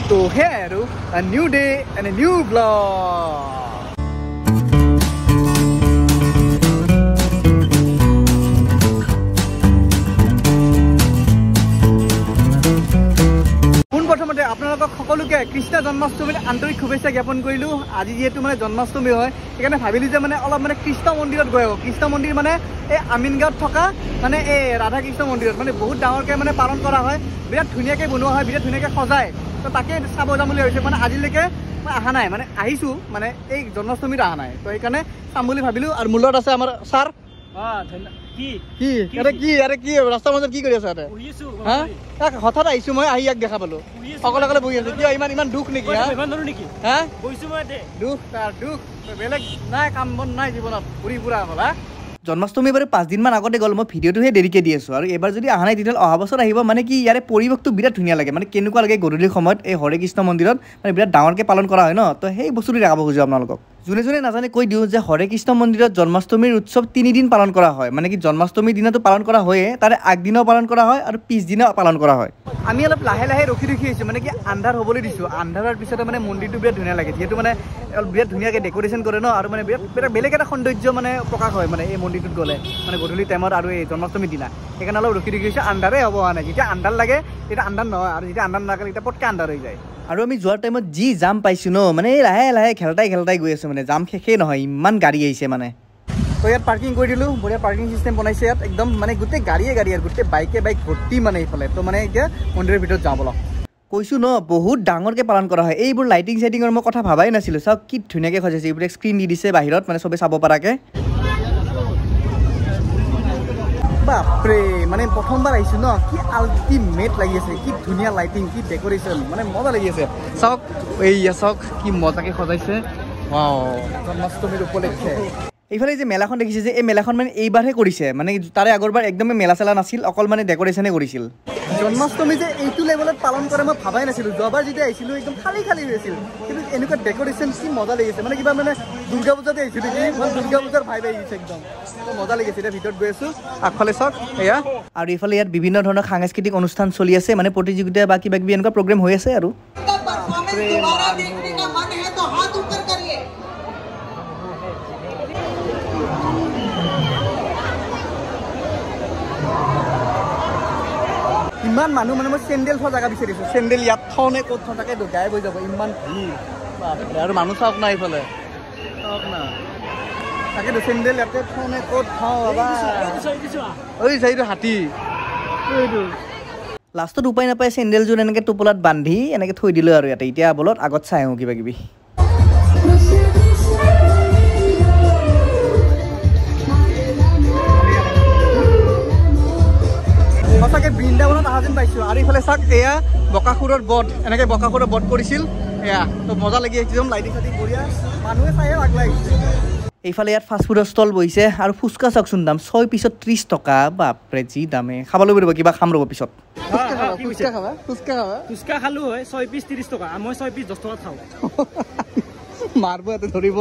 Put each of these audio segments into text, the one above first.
তো হে আৰু a new day and a new vlog প্ৰথমতে আপোনালোকক সকলোকে কৃষ্ণ জন্মাষ্টমীৰ আন্তৰিক শুভেচ্ছা জ্ঞাপন কৰিলোঁ আজি যেহেতু মানে জন্মাষ্টমী হয় সেইকাৰণে ভাবিলোঁ যে মানে অলপ মানে কৃষ্ণ মন্দিৰত গৈ আহোঁ কৃষ্ণ মন্দিৰ মানে এই আমিনগাঁৱত থকা মানে এই ৰাধা কৃষ্ণ মন্দিৰত মানে বহুত ডাঙৰকৈ মানে পালন কৰা হয় বিৰাট ধুনীয়াকৈ বনোৱা হয় বিৰাট ধুনীয়াকৈ সজায় তো তাকে চাব যাম বুলি ভাবিছোঁ মানে আজিলৈকে মই অহা নাই মানে আহিছোঁ মানে এই জন্মাষ্টমীত অহা নাই তো সেইকাৰণে চাম বুলি ভাবিলোঁ আৰু মোৰ লগত আছে আমাৰ ছাৰ ৰাস্তাৰ মাজত কি কৰি আছে হঠাৎ আহিছো মই আহি ইয়াক দেখা পালো অকলে অকলে বহি আছো কিয় ইমান দুখ নেকি দুখ বেলেগ নাই কাম বন নাই জীৱনত ঘূৰি ফুৰা হ'ল জন্মাষ্টমী বাৰু 5 দিনমান আগতে গ'ল মই ভিডিঅ'টোহে দেৰিকৈ দি আছোঁ আৰু এবাৰ যদি অহা নাই তেতিয়াহ'লে অহা বছৰ আহিব মানে কি ইয়াৰে পৰিৱেশটো বিৰাট ধুনীয়া লাগে মানে কেনেকুৱা লাগে গধূলিৰ সময়ত এই হৰে কৃষ্ণ মন্দিৰত মানে বিৰাট ডাঙৰকৈ পালন কৰা হয় ন তো সেই বস্তুটো দেখাব খোজোঁ আপোনালোকক যোনে যোনে নাজানে কৈ দিওঁ যে হৰে কৃষ্ণ মন্দিৰত জন্মাষ্টমীৰ উৎসৱ 3 দিন পালন কৰা হয় মানে কি জন্মাষ্টমীৰ দিনাটো পালন কৰা হয়ে তাৰে আগদিনাও পালন কৰা হয় আৰু পিছদিনাও পালন কৰা হয় আমি অলপ লাহে লাহে ৰখি আহিছোঁ মানে কি আন্ধাৰ হ'বলৈ দিছোঁ আন্ধাৰৰ পিছতে মানে মন্দিৰটো বিৰাট ধুনীয়া লাগে যিহেতু মানে বিৰাট ধুনীয়াকৈ ডেক'ৰেশ্যন কৰে ন আৰু মানে বিৰাট বেলেগ এটা সৌন্দৰ্য মানে প্ৰকাশ হয় মানে এই মন্দিৰটোত গ'লে মানে গধূলি টাইমত আৰু এই জন্মাষ্টমীৰ দিনা সেইকাৰণে অলপ ৰখি আহিছোঁ আন্ধাৰে হ'ব হোৱা নাই যেতিয়া আন্ধাৰ লাগে তেতিয়া আন্ধাৰ নহয় আৰু যেতিয়া আন্ধাৰ নালাগে তেতিয়া পটকৈ আন্ধাৰ হৈ যায় আৰু আমি যোৱাৰ টাইমত যি জাম পাইছোঁ ন মানে লাহে লাহে খেলতাই গৈ আছোঁ মানে জাম শেষেই নহয় ইমান গাড়ী আহিছে মানে তো ইয়াত পাৰ্কিং কৰি দিলোঁ বঢ়িয়া পাৰ্কিং চিষ্টেম বনাইছে ইয়াত একদম মানে গোটেই গাড়ীয়ে আৰু গোটেই বাইকে বাইক ভৰ্তি মানে এইফালে তো মানে এতিয়া মন্দিৰৰ ভিতৰত যাওঁ বলক কৈছোঁ ন বহুত ডাঙৰকৈ পালন কৰা হয় এইবোৰ লাইটিং চাইটিঙৰ মই কথা ভাবাই নাছিলোঁ চাওক কি ধুনীয়াকৈ সজাইছে এইবোৰ স্ক্ৰীণ দি দিছে বাহিৰত মানে চবেই চাব পৰাকৈ বাপৰে মানে প্ৰথমবাৰ আহিছোঁ ন কি আল্টিমেট লাগি আছে কি ধুনীয়া লাইটিং কি ডেক'ৰেশ্যন মানে মজা লাগি আছে চাওক এইয়া চাওক কি মজাকৈ সজাইছে জন্মাষ্টমীৰ উপলক্ষে এইফালে যে মেলাখন দেখিছে যে এই মেলাখন মানে এইবাৰহে কৰিছে মানে তাৰে আগৰবাৰ একদমেই মেলা চেলা নাছিল অকল মানে ডেক'ৰেশ্যনে কৰিছিল জন্মাষ্টমী যে এইটো লেভেলত পালন কৰে মই ভাবাই নাছিলোঁ যোৱাবাৰ যেতিয়া আহিছিলোঁ একদম খালী হৈ আছিল কিন্তু এনেকুৱা ডেক'ৰেশ্যন কি মজা লাগিছে মানে কিবা মানে দুৰ্গা পূজাতে আহিছিলোঁ নেকি মই দুৰ্গা পূজাৰ ভাইব আহিছে একদম মজা লাগিছে এতিয়া ভিতৰত গৈ আছোঁ আগফালে চাওক এয়া আৰু এইফালে ইয়াত বিভিন্ন ধৰণৰ সাংস্কৃতিক অনুষ্ঠান চলি আছে মানে প্ৰতিযোগিতা বা কিবা কিবি এনেকুৱা প্ৰগ্ৰেম হৈ আছে আৰু ইমান মানুহ মানে মই চেণ্ডেল থোৱা জেগা বিচাৰিছোঁ চেণ্ডেল ইয়াত থওঁ নে ক'ত থওঁ তাকে গায়ব হৈ যাব ইমান ভিৰ আৰু মানুহ চাওক না এইফালে চাওক না তাকেতো চেণ্ডেল ইয়াতে থওঁ নে ক'ত থওঁ ঐ চাইটো হাতী লাষ্টত উপায় নাপায় চেণ্ডেলযোৰ এনেকৈ টোপোলাত বান্ধি এনেকৈ থৈ দিলোঁ আৰু ইয়াতে এতিয়া বলত আগত চাই আহোঁ কিবা কিবি সঁচাকৈ বৃন্দাবনত অহা যেন পাইছোঁ আৰু ইফালে চাওক এয়া বকাসুৰৰ বধ এনেকৈ বকাসুৰৰ বধ কৰিছিল এয়া তো মজা লাগি একদম লাইটিং চাইটিং বঢ়িয়া মানুহে চায়ে আগলাই আহিছে এইফালে ইয়াত ফাষ্টফুডৰ ষ্টল বহিছে আৰু ফুচকা চাওকচোন দাম 6 পিছত 30 টকা বাপৰে যি দামে খাব লাগিব কিবা খাম ৰ'ব পিছত ফুচকা খালোঁ হয় 6 পিচ 30 টকা মই 6 পিচ 10 টকা খাওঁ মাৰব ইয়াতে ধৰিব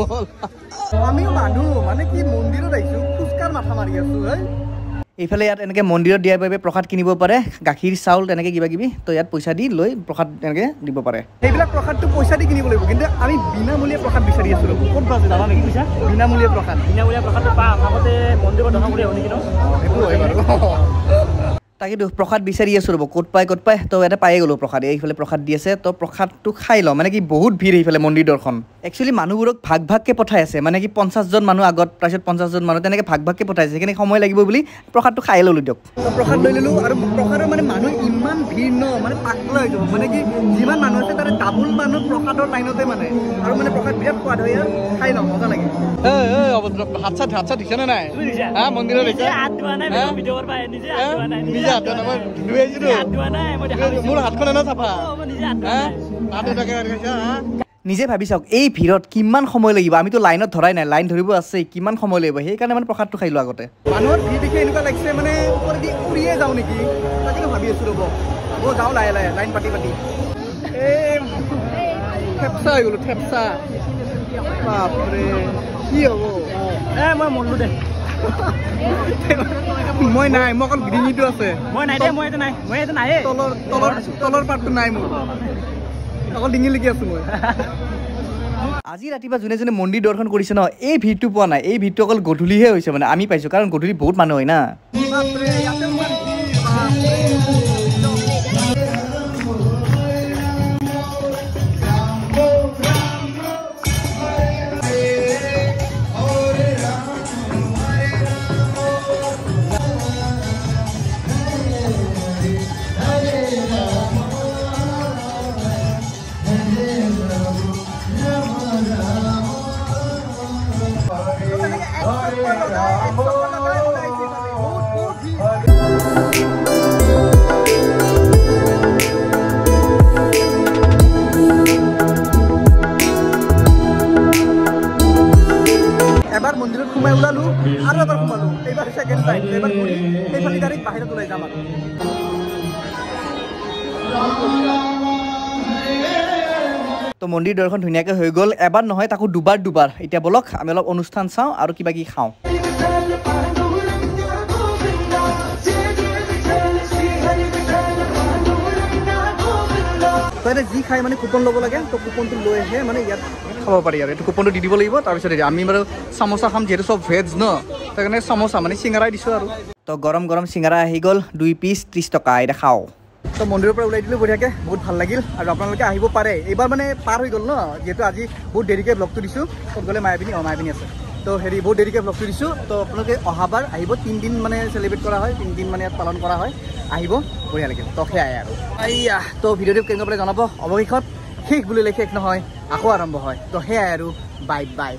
আমিও মানুহ মানে কি মন্দিৰত আহিছোঁ ফুচকাৰ মাথা মাৰি আছোঁ হয় এইফালে ইয়াত এনেকৈ মন্দিৰত দিয়াৰ বাবে প্ৰসাদ কিনিব পাৰে গাখীৰ চাউল তেনেকৈ কিবা কিবি তো ইয়াত পইচা দি লৈ প্ৰসাদ এনেকৈ দিব পাৰে সেইবিলাক প্ৰসাদটো পইচা দি কিনিব লাগিব কিন্তু আমি বিনামূলীয়া প্ৰসাদ বিচাৰি আছোঁ ৰ'ব ক'ত পাইছোঁ জানা নেকি পইচা বিনামূলীয়া প্ৰসাদটো পাম আগতে মন্দিৰত দশমূলীয়া হ'ল নেকি ন সেইটো হয় বাৰু তাকেতো প্ৰসাদ বিচাৰি আছোঁ ৰ'ব ক'ত পায় তো ইয়াতে পায়ে গ'লোঁ প্ৰসাদ এইফালে প্ৰসাদ দি আছে তো প্ৰসাদটো খাই লওঁ মানে কি বহুত ভিৰ এইফালে মন্দিৰ দৰ্শন একচুৱেলি মানুহবোৰক ভাগকৈ পঠাই আছে মানে কি 50জন মানুহ আগত তাৰপিছত 50জন মানুহ তেনেকৈ ভাগকৈ পঠাইছে সেইকাৰণে সময় লাগিব বুলি প্ৰসাদটো খাই ল'লোঁ দিয়ক প্ৰসাদ লৈ ল'লোঁ আৰু প্ৰসাদৰ মানে মানুহ ইমান ভিৰ ন মানে পাগলা হৈ যাব মানে কি যিমান মানুহ আছে তাৰে ডাবুল মানুহ প্ৰসাদৰ লাইনতে মানে আৰু মানে প্ৰসাদ বিৰাট সোৱাদ হয় খাই লওঁ মজা লাগে হাত চাত দিছে নে নাই মন্দিৰত মোৰ হাতখন এনে চাফা নিজে ভাবি চাওক এই ভিৰত কিমান সময় লাগিব আমিতো লাইনত ধৰাই নাই লাইন ধৰিব আছে কিমান সময় লাগিব সেইকাৰণে মানে প্ৰসাদটো খাই লোৱা আগতে মানুহৰ ভিৰ দেখি এনেকুৱা লাগিছে মানে ওপৰেদি উৰিয়ে যাওঁ নেকি তাকে ভাবি আছোঁ ৰ'ব যাওঁ লাহে লাহে লাইন পাতি এই থেপচা হৈ গ'লো থেপচা বাপৰে কি হ'ব মই মৰলোঁ দে মই নাই মই অকল গ্ৰীণিটো আছে মই নাই দে মই এইটো নাই তলৰ পাৰ্টটো নাই মোৰ অকল ডিঙি লিখি আছো মই আজি ৰাতিপুৱা যোনে যোনে মন্দিৰ দৰ্শন কৰিছে ন এই ভিৰটো পোৱা নাই এই ভিৰটো অকল গধূলিহে হৈছে মানে আমি পাইছো কাৰণ গধূলি বহুত মানুহ হয় না এবাৰ মন্দিৰত সোমাই ওলালো আৰু এবাৰ সোমালো এইবাৰ সেকেন্ড টাইম এবাৰ ঘূৰি সেইফালে গাড়ীত বাহিৰত ওলাই যাম আৰু তো মন্দিৰ দৰ্শন ধুনীয়াকৈ হৈ গ'ল এবাৰ নহয় তাকো দুবাৰ এতিয়া বলক আমি অলপ অনুষ্ঠান চাওঁ আৰু কিবা কি খাওঁ তো এতিয়া যি খাই মানে কুপন ল'ব লাগে তো কুপনটো লৈ আহে মানে ইয়াত খাব পাৰি আৰু এইটো কুপনটো দি দিব লাগিব তাৰপিছত আমি বাৰু চামোচা খাম যিহেতু চব ভেজ ন সেইকাৰণে চামোচা মানে চিঙাৰাই দিছোঁ আৰু তো গৰম গৰম চিঙাৰা আহি গ'ল 2 পিচ 30 টকা এতিয়া খাওঁ তো মন্দিৰৰ পৰা ওলাই দিলোঁ বঢ়িয়াকৈ বহুত ভাল লাগিল আৰু আপোনালোকে আহিব পাৰে এইবাৰ মানে পাৰ হৈ গ'ল ন যিহেতু আজি বহুত দেৰিকৈ ব্লগটো দিছোঁ ক'ত গ'লে মায়াবিনী আছে তো হেৰি বহুত দেৰিকৈ ব্লগটো দিছোঁ তো আপোনালোকে অহাবাৰ আহিব 3 দিন মানে চেলিব্ৰেট কৰা হয় 3 দিন মানে ইয়াত পালন কৰা হয় আহিব বঢ়িয়া লাগিল তো সেয়াই আৰু এইয়া তো ভিডিঅ'টো কেনেকুৱা পালে জনাব অৱশেষত শেষ বুলিলে শেষ নহয় আকৌ আৰম্ভ হয় তো সেয়াই আৰু বাই বাই